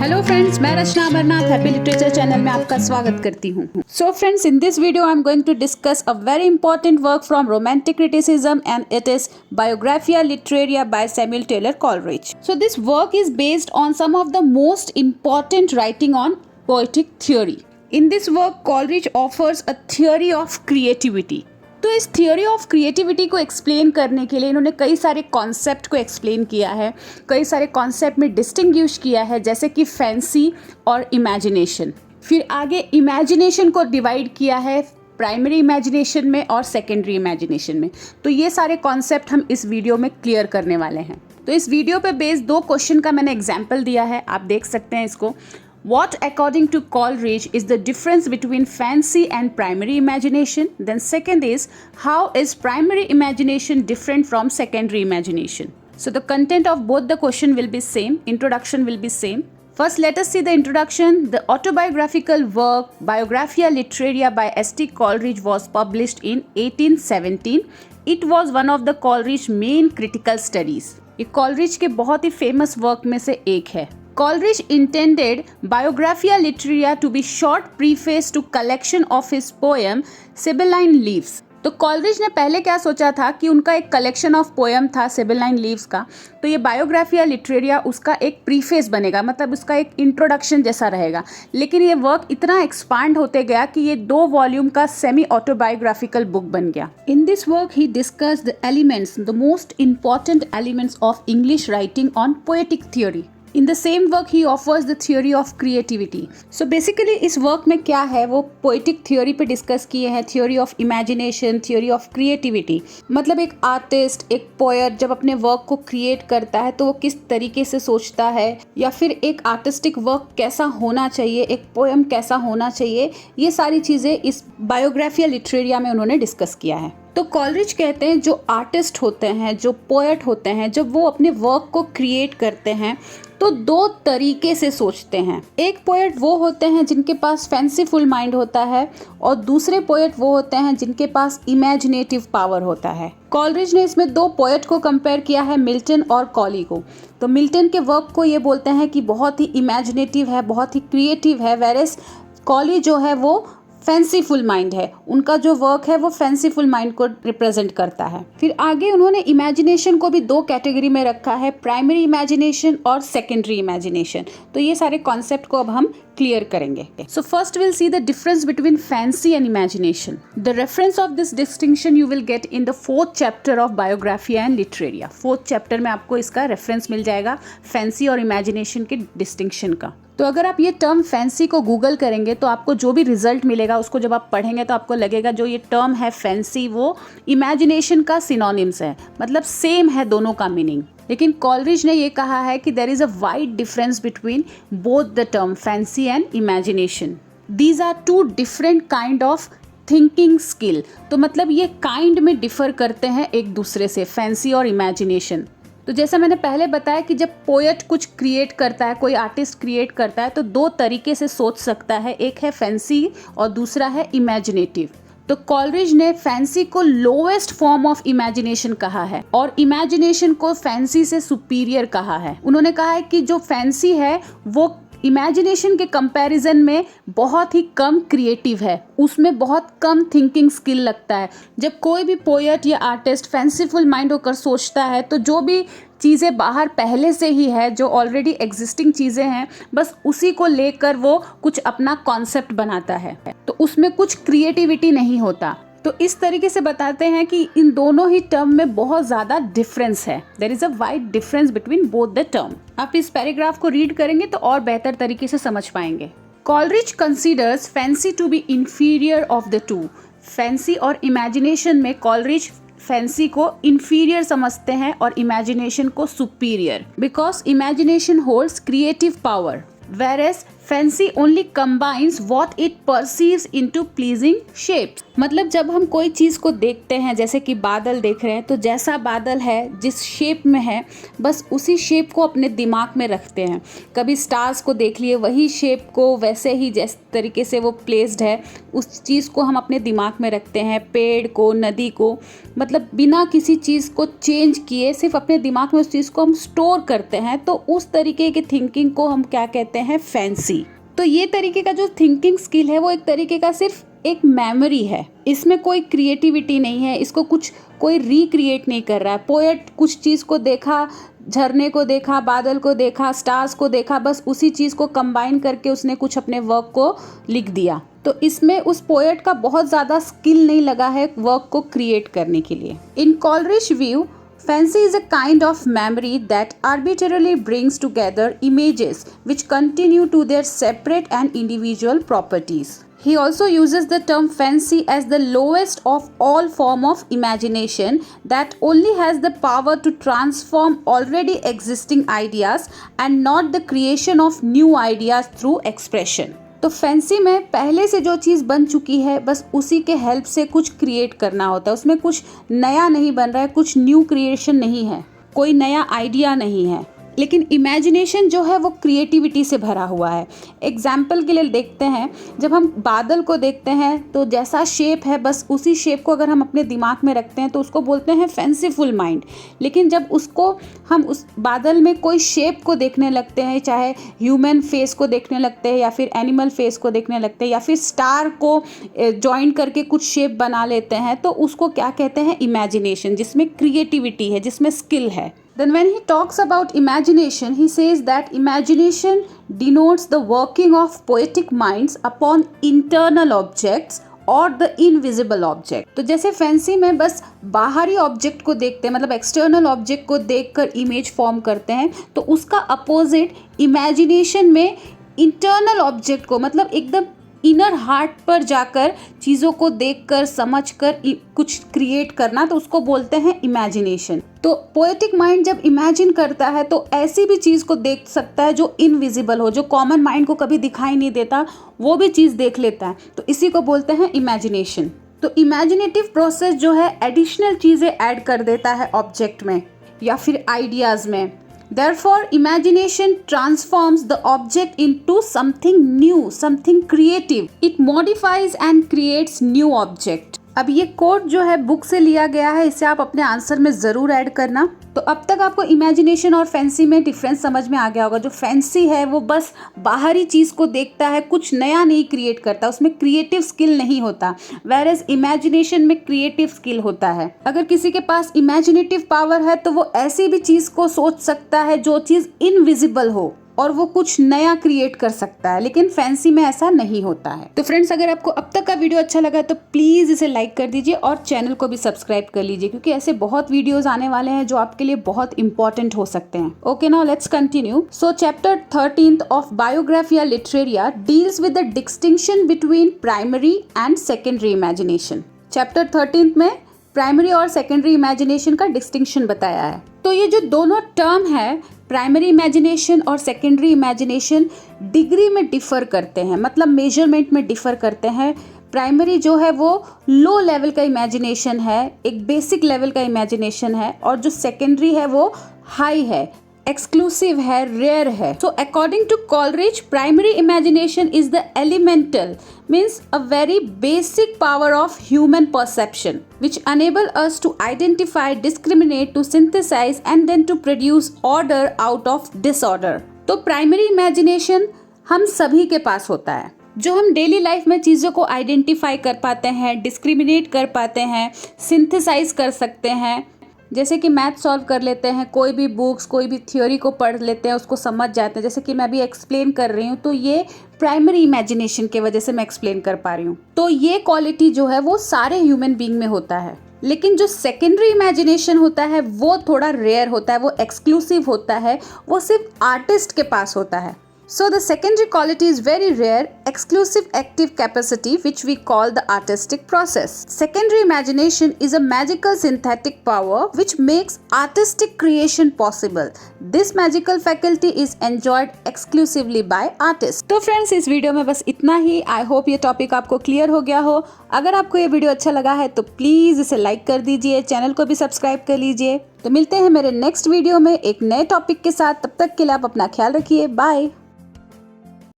Hello friends, मैं Rachna Amarnath Happy Literature channel में आपका स्वागत करती हूँ। So friends, in this video I am going to discuss a very important work from romantic criticism and it is Biographia Literaria by Samuel Taylor Coleridge. So this work is based on some of the most important writing on poetic theory. In this work Coleridge offers a theory of creativity. तो इस theory of creativity को explain करने के लिए इन्होंने कई सारे concept को एक्सप्लेन किया है, कई सारे कॉन्सेप्ट में डिस्टिंग्विश किया है, जैसे कि फैंसी और इमेजिनेशन। फिर आगे इमेजिनेशन को डिवाइड किया है प्राइमरी इमेजिनेशन में और सेकेंडरी इमेजिनेशन में। तो ये सारे कॉन्सेप्ट हम इस वीडियो में क्लियर करने वाले हैं। तो इस वीडियो पे बेस्ड 2 क्वेश्चन का मैंने एग्जाम्पल दिया है, आप देख सकते हैं इसको। What, according to Coleridge, is the difference between fancy and primary imagination? Then second is, how is primary imagination different from secondary imagination? So the content of both the question will be same, introduction will be same. First, let us see the introduction. The autobiographical work Biographia Literaria by S.T. Coleridge was published in 1817. It was one of the Coleridge main critical studies. ये Coleridge के बहुत ही famous work में से एक है। Coleridge intended Biographia Literaria to be short preface to collection of his poem Sibylline Leaves. तो Coleridge ने पहले क्या सोचा था कि उनका एक कलेक्शन ऑफ पोएम था सिबिलाइन लीव्स का, तो ये बायोग्राफिया लिटरेरिया उसका एक प्रीफेस बनेगा, मतलब उसका एक इंट्रोडक्शन जैसा रहेगा। लेकिन ये वर्क इतना एक्सपांड होते गया कि ये 2 वॉल्यूम का सेमी ऑटोबायोग्राफिकल बुक बन गया। इन this work he discussed the elements, the most important elements of English writing on poetic theory. In the same work he offers the theory of creativity. So basically इस work में क्या है, वो poetic theory पे discuss किए हैं, theory of imagination, theory of creativity. मतलब एक आर्टिस्ट, एक पोएट जब अपने वर्क को क्रिएट करता है तो वो किस तरीके से सोचता है, या फिर एक आर्टिस्टिक वर्क कैसा होना चाहिए, एक पोएम कैसा होना चाहिए, ये सारी चीज़ें इस बायोग्राफिया लिटरेरिया में उन्होंने डिस्कस किया है। तो कॉलरिज कहते हैं जो आर्टिस्ट होते हैं, जो पोएट होते हैं, जब वो अपने वर्क को क्रिएट करते हैं तो 2 तरीके से सोचते हैं। एक पोएट वो होते हैं जिनके पास फैंसीफुल माइंड होता है, और दूसरे पोएट वो होते हैं जिनके पास इमेजिनेटिव पावर होता है। कॉलरिज ने इसमें 2 पोएट को कंपेयर किया है, मिल्टन और कॉली को। तो मिल्टन के वर्क को ये बोलते हैं कि बहुत ही इमेजिनेटिव है, बहुत ही क्रिएटिव है, वेरेस कॉली जो है वो फैंसीफुल माइंड है, उनका जो वर्क है वो फैंसीफुल माइंड को रिप्रेजेंट करता है। फिर आगे उन्होंने इमेजिनेशन को भी 2 कैटेगरी में रखा है, प्राइमरी इमेजिनेशन और सेकेंडरी इमेजिनेशन। तो ये सारे कॉन्सेप्ट को अब हम क्लियर करेंगे। So first will see the difference between fancy and imagination. The reference of this distinction you will get in the 4th chapter of Biographia and Literaria. 4th chapter में आपको इसका रेफरेंस मिल जाएगा, fancy और imagination के distinction का। तो अगर आप ये टर्म फैंसी को गूगल करेंगे तो आपको जो भी रिजल्ट मिलेगा उसको जब आप पढ़ेंगे तो आपको लगेगा जो ये टर्म है फैंसी वो इमेजिनेशन का सिनोनिम्स है, मतलब सेम है दोनों का मीनिंग। लेकिन कॉलरिज ने ये कहा है कि there is a wide difference between both the term fancy and imagination. These are 2 different kind of thinking skill. तो मतलब ये काइंड में डिफर करते हैं एक दूसरे से, फैंसी और इमेजिनेशन। तो जैसा मैंने पहले बताया कि जब पोएट कुछ क्रिएट करता है, कोई आर्टिस्ट क्रिएट करता है, तो 2 तरीके से सोच सकता है, एक है फैंसी और दूसरा है इमेजिनेटिव। तो कॉलरिज ने फैंसी को लोएस्ट फॉर्म ऑफ इमेजिनेशन कहा है और इमेजिनेशन को फैंसी से सुपीरियर कहा है। उन्होंने कहा है कि जो फैंसी है वो इमेजिनेशन के कंपैरिजन में बहुत ही कम क्रिएटिव है, उसमें बहुत कम थिंकिंग स्किल लगता है। जब कोई भी पोएट या आर्टिस्ट फैंसीफुल माइंड होकर सोचता है तो जो भी चीज़ें बाहर पहले से ही है, जो ऑलरेडी एग्जिस्टिंग चीज़ें हैं, बस उसी को लेकर वो कुछ अपना कॉन्सेप्ट बनाता है, तो उसमें कुछ क्रिएटिविटी नहीं होता। तो इस तरीके से बताते हैं कि इन दोनों ही टर्म में बहुत ज़्यादा डिफरेंस है। There is a wide difference between both the term. आप इस पैराग्राफ को रीड करेंगे तो और बेहतर तरीके से समझ पाएंगे। Coleridge considers fancy to be inferior of the 2। Fancy और इमेजिनेशन में कॉलरिज फैंसी को इंफीरियर समझते हैं और इमेजिनेशन को superior, because imagination holds creative power whereas fancy only combines what it perceives into pleasing shapes. मतलब जब हम कोई चीज़ को देखते हैं, जैसे कि बादल देख रहे हैं, तो जैसा बादल है, जिस शेप में है, बस उसी शेप को अपने दिमाग में रखते हैं। कभी स्टार्स को देख लिए, वही शेप को वैसे ही जिस तरीके से वो प्लेस्ड है, उस चीज़ को हम अपने दिमाग में रखते हैं। पेड़ को, नदी को, मतलब बिना किसी चीज़ को चेंज किए सिर्फ अपने दिमाग में उस चीज़ को हम स्टोर करते हैं। तो उस तरीके की थिंकिंग को हम क्या कहते हैं? फैंसी। तो ये तरीके का जो थिंकिंग स्किल है वो एक तरीके का सिर्फ एक मेमोरी है, इसमें कोई क्रिएटिविटी नहीं है, इसको कुछ कोई रिक्रिएट नहीं कर रहा है। पोएट कुछ चीज़ को देखा, झरने को देखा, बादल को देखा, स्टार्स को देखा, बस उसी चीज़ को कंबाइन करके उसने कुछ अपने वर्क को लिख दिया। तो इसमें उस पोएट का बहुत ज़्यादा स्किल नहीं लगा है वर्क को क्रिएट करने के लिए। इन कॉलरिश view, fancy is a kind of memory that arbitrarily brings together images which continue to their separate and individual properties. He also uses the term fancy as the lowest of all form of imagination that only has the power to transform already existing ideas and not the creation of new ideas through expression. तो fancy में पहले से जो चीज़ बन चुकी है बस उसी के हेल्प से कुछ क्रिएट करना होता है। उसमें कुछ नया नहीं बन रहा है, कुछ न्यू क्रिएशन नहीं है, कोई नया आइडिया नहीं है। लेकिन इमेजिनेशन जो है वो क्रिएटिविटी से भरा हुआ है। एग्जाम्पल के लिए देखते हैं, जब हम बादल को देखते हैं तो जैसा शेप है बस उसी शेप को अगर हम अपने दिमाग में रखते हैं तो उसको बोलते हैं फैंसीफुल माइंड। लेकिन जब उसको हम उस बादल में कोई शेप को देखने लगते हैं, चाहे ह्यूमन फेस को देखने लगते हैं या फिर एनिमल फेस को देखने लगते हैं या फिर स्टार को जॉइन करके कुछ शेप बना लेते हैं, तो उसको क्या कहते हैं? इमेजिनेशन, जिसमें क्रिएटिविटी है, जिसमें स्किल है। Then when he talks about imagination, he says that imagination denotes the working of poetic minds upon internal objects और द इनविजिबल ऑब्जेक्ट। तो जैसे फैंसी में बस बाहरी ऑब्जेक्ट को देखते हैं, मतलब एक्सटर्नल ऑब्जेक्ट को देखकर इमेज फॉर्म करते हैं, तो उसका अपोजिट इमेजिनेशन में इंटरनल ऑब्जेक्ट को, मतलब एकदम इनर हार्ट पर जाकर चीज़ों को देखकर समझकर कुछ क्रिएट करना, तो उसको बोलते हैं इमेजिनेशन। तो पोएटिक माइंड जब इमेजिन करता है तो ऐसी भी चीज़ को देख सकता है जो इनविजिबल हो, जो कॉमन माइंड को कभी दिखाई नहीं देता, वो भी चीज़ देख लेता है, तो इसी को बोलते हैं इमेजिनेशन। तो इमेजिनेटिव प्रोसेस जो है एडिशनल चीज़ें ऐड कर देता है ऑब्जेक्ट में या फिर आइडियाज़ में। Therefore, imagination transforms the object into something new, something creative. It modifies and creates new object. अब ये कोड जो है बुक से लिया गया है, इसे आप अपने आंसर में ज़रूर ऐड करना। तो अब तक आपको इमेजिनेशन और फैंसी में डिफरेंस समझ में आ गया होगा। जो फैंसी है वो बस बाहरी चीज़ को देखता है, कुछ नया नहीं क्रिएट करता, उसमें क्रिएटिव स्किल नहीं होता, वेयरएज इमेजिनेशन में क्रिएटिव स्किल होता है। अगर किसी के पास इमेजिनेटिव पावर है तो वो ऐसी भी चीज़ को सोच सकता है जो चीज़ इनविजिबल हो और वो कुछ नया क्रिएट कर सकता है, लेकिन फैंसी में ऐसा नहीं होता है। तो फ्रेंड्स, अगर आपको अब तक का वीडियो अच्छा लगा तो प्लीज़ इसे लाइक कर दीजिए और चैनल को भी सब्सक्राइब कर लीजिए, क्योंकि ऐसे बहुत वीडियोस आने वाले हैं जो आपके लिए बहुत इंपॉर्टेंट हो सकते हैं। Okay, now let's continue. So chapter 13 of Biographia Literaria deals with the distinction between primary and secondary imagination. Chapter 13 में प्राइमरी और सेकेंडरी इमेजिनेशन का डिस्टिंक्शन बताया है। तो ये जो दोनों टर्म है, प्राइमरी इमेजिनेशन और सेकेंडरी इमेजिनेशन, डिग्री में डिफ़र करते हैं, मतलब मेजरमेंट में डिफ़र करते हैं। प्राइमरी जो है वो लो लेवल का इमेजिनेशन है, एक बेसिक लेवल का इमेजिनेशन है, और जो सेकेंडरी है वो हाई है, एक्सक्लूसिव है, रेयर है। So according to Coleridge, primary imagination is the elemental, means a very basic power of human perception which enable us to identify, discriminate, to synthesize and then to produce order out of disorder. तो primary imagination हम सभी के पास होता है, जो हम daily life में चीज़ों को आइडेंटिफाई कर पाते हैं, डिस्क्रिमिनेट कर पाते हैं, सिंथेसाइज कर सकते हैं। जैसे कि मैथ सॉल्व कर लेते हैं, कोई भी बुक्स, कोई भी थ्योरी को पढ़ लेते हैं, उसको समझ जाते हैं, जैसे कि मैं अभी एक्सप्लेन कर रही हूँ, तो ये प्राइमरी इमेजिनेशन के वजह से मैं एक्सप्लेन कर पा रही हूँ। तो ये क्वालिटी जो है वो सारे ह्यूमन बीइंग में होता है। लेकिन जो सेकेंडरी इमेजिनेशन होता है वो थोड़ा रेयर होता है, वो एक्सक्लूसिव होता है, वो सिर्फ आर्टिस्ट के पास होता है। So the secondary quality is very rare, exclusive active capacity which we call the artistic process. Secondary imagination is a magical synthetic power which makes artistic creation possible. This magical faculty is enjoyed exclusively by artists. तो friends इस video में बस इतना ही। I hope ये topic आपको clear हो गया हो। अगर आपको ये वीडियो अच्छा लगा है तो प्लीज इसे लाइक कर दीजिए, चैनल को भी सब्सक्राइब कर लीजिए। तो मिलते हैं मेरे नेक्स्ट वीडियो में एक नए टॉपिक के साथ। तब तक के लिए आप अपना ख्याल रखिए। बाय।